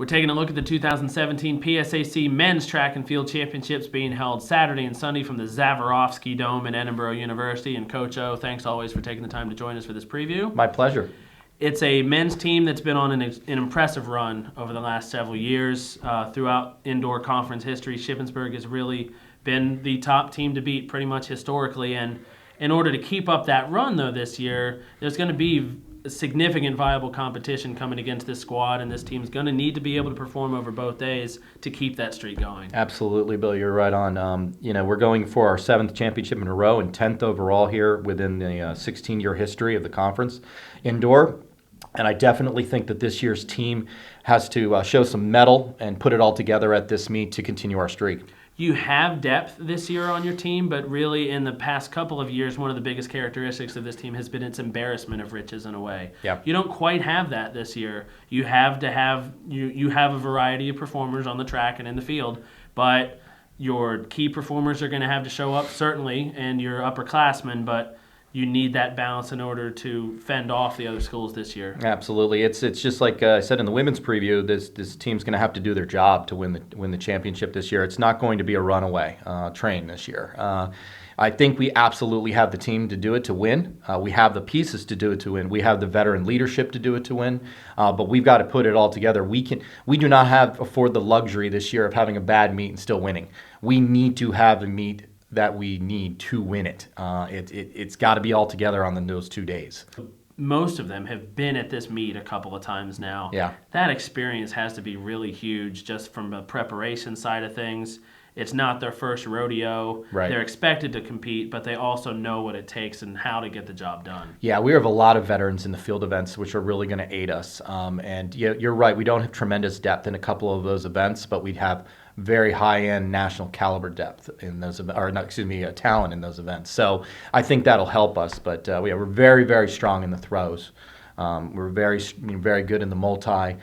We're taking a look at the 2017 PSAC Men's Track and Field Championships being held Saturday and Sunday from the Zafirovski Dome in Edinboro University. And Coach O, thanks always for taking the time to join us for this preview. My pleasure. It's a men's team that's been on an impressive run over the last several years. Throughout indoor conference history, Shippensburg has really been the top team to beat pretty much historically. And in order to keep up that run, though, this year, there's going to be significant viable competition coming against this squad, and this team's going to need to be able to perform over both days to keep that streak going. Absolutely, Bill. You're right on. We're going for our 7th championship in a row and 10th overall here within the 16-year history of the conference indoor. And I definitely think that this year's team has to show some mettle and put it all together at this meet to continue our streak. You have depth this year on your team, but really in the past couple of years, one of the biggest characteristics of this team has been its embarrassment of riches in a way. Yeah. You don't quite have that this year. You have to have you have a variety of performers on the track and in the field, but your key performers are going to have to show up certainly, and your upperclassmen, but you need that balance in order to fend off the other schools this year. Absolutely. It's just like I said in the women's preview, this team's going to have to do their job to win the championship this year. It's not going to be a runaway train this year. I think we absolutely have the team to do it to win. We have the pieces to do it to win. We have the veteran leadership to do it to win. But we've got to put it all together. We do not afford the luxury this year of having a bad meet and still winning. We need to have a meet that we need to win it. It's got to be all together on those 2 days. Most of them have been at this meet a couple of times now. Yeah. That experience has to be really huge just from the preparation side of things. It's not their first rodeo. Right. They're expected to compete, but they also know what it takes and how to get the job done. Yeah, we have a lot of veterans in the field events, which are really going to aid us. And you're right, we don't have tremendous depth in a couple of those events, but we have very high-end national caliber depth in those, talent in those events. So I think that'll help us. But we're very, very strong in the throws. We're very good in the multi.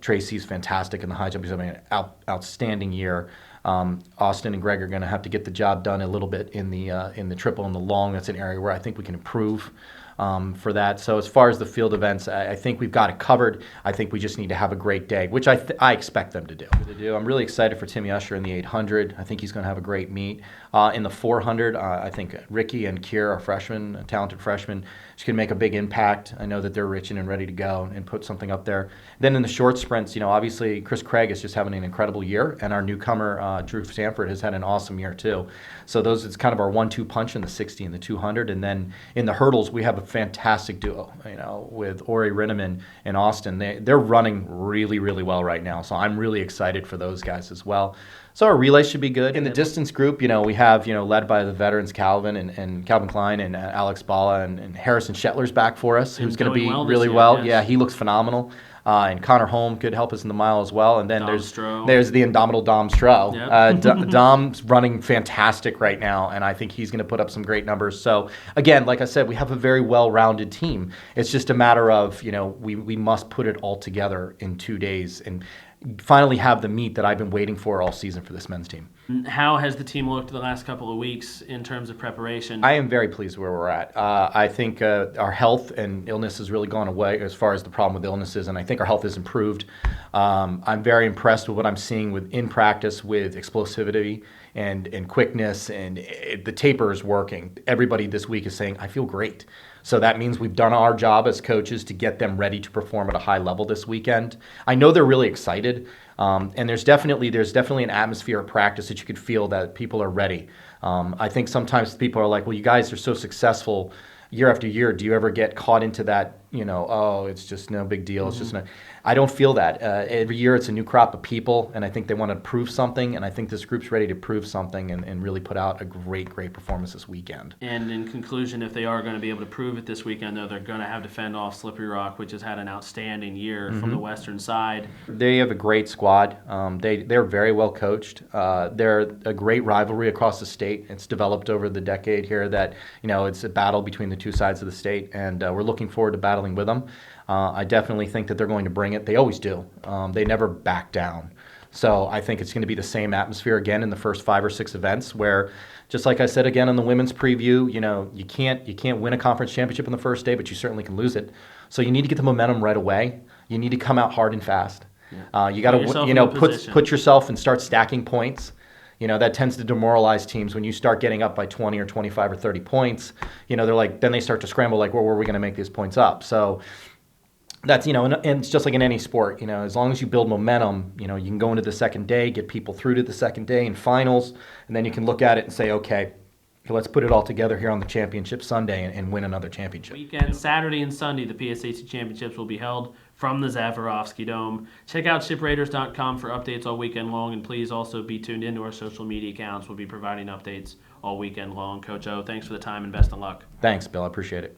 Tracy's fantastic in the high jump. He's having an outstanding year. Austin and Greg are going to have to get the job done a little bit in the triple and the long. That's an area where I think we can improve for that. So as far as the field events, I think we've got it covered. I think we just need to have a great day, which I expect them to do. I'm really excited for Timmy Usher in the 800. I think he's going to have a great meet. In the 400, I think Ricky and Kier are freshmen, talented freshmen. She can make a big impact. I know that they're rich and ready to go and put something up there. Then in the short sprints, obviously Chris Craig is just having an incredible year, and our newcomer Drew Sanford has had an awesome year too. So it's kind of our 1-2 punch in the 60 and the 200, and then in the hurdles we have a fantastic duo, with Ori Rinneman and Austin. They're running really, really well right now, so I'm really excited for those guys as well. So our relay should be good. In the distance group, we have, led by the veterans Calvin and Calvin Klein and Alex Bala and Harrison Shetler's back for us, who's going to be really well. Yes. Yeah, he looks phenomenal. And Connor Holm could help us in the mile as well. And then there's the indomitable Dom Stroh. Yep. Dom's running fantastic right now, and I think he's going to put up some great numbers. So again, like I said, we have a very well-rounded team. It's just a matter of, we must put it all together in 2 days and finally have the meet that I've been waiting for all season for this men's team. How has the team looked the last couple of weeks in terms of preparation? I am very pleased where we're at. I think our health and illness has really gone away as far as the problem with illnesses, and I think our health has improved. I'm very impressed with what I'm seeing in practice with explosivity and quickness, and the taper is working. Everybody this week is saying, I feel great. So that means we've done our job as coaches to get them ready to perform at a high level this weekend. I know they're really excited, and there's definitely an atmosphere of practice that you could feel that people are ready. I think sometimes people are like, well, you guys are so successful year after year. Do you ever get caught into that, it's just no big deal. It's just not. I don't feel that. Every year it's a new crop of people, and I think they want to prove something, and I think this group's ready to prove something and really put out a great performance this weekend. And in conclusion, if they are going to be able to prove it this weekend, though, they're going to have to fend off Slippery Rock, which has had an outstanding year from the western side. They have a great squad. They're very well coached. They're a great rivalry across the state. It's developed over the decade here that, it's a battle between the two sides of the state, and we're looking forward to battling with them. I definitely think that they're going to bring it. They always do. They never back down. So I think it's going to be the same atmosphere again in the first 5 or 6 events where, just like I said again in the women's preview, you can't win a conference championship on the first day, but you certainly can lose it. So you need to get the momentum right away. You need to come out hard and fast. You got yourself to, in the position. put yourself and start stacking points. That tends to demoralize teams when you start getting up by 20 or 25 or 30 points. They're like, then they start to scramble like, well, where are we going to make these points up? So that's, and it's just like in any sport, as long as you build momentum, you can go into the second day, get people through to the second day in finals, and then you can look at it and say, okay, let's put it all together here on the championship Sunday and win another championship. Weekend, Saturday and Sunday, the PSAC championships will be held from the Zafirovski Dome. Check out shipraiders.com for updates all weekend long, and please also be tuned into our social media accounts. We'll be providing updates all weekend long. Coach O, thanks for the time and best of luck. Thanks, Bill. I appreciate it.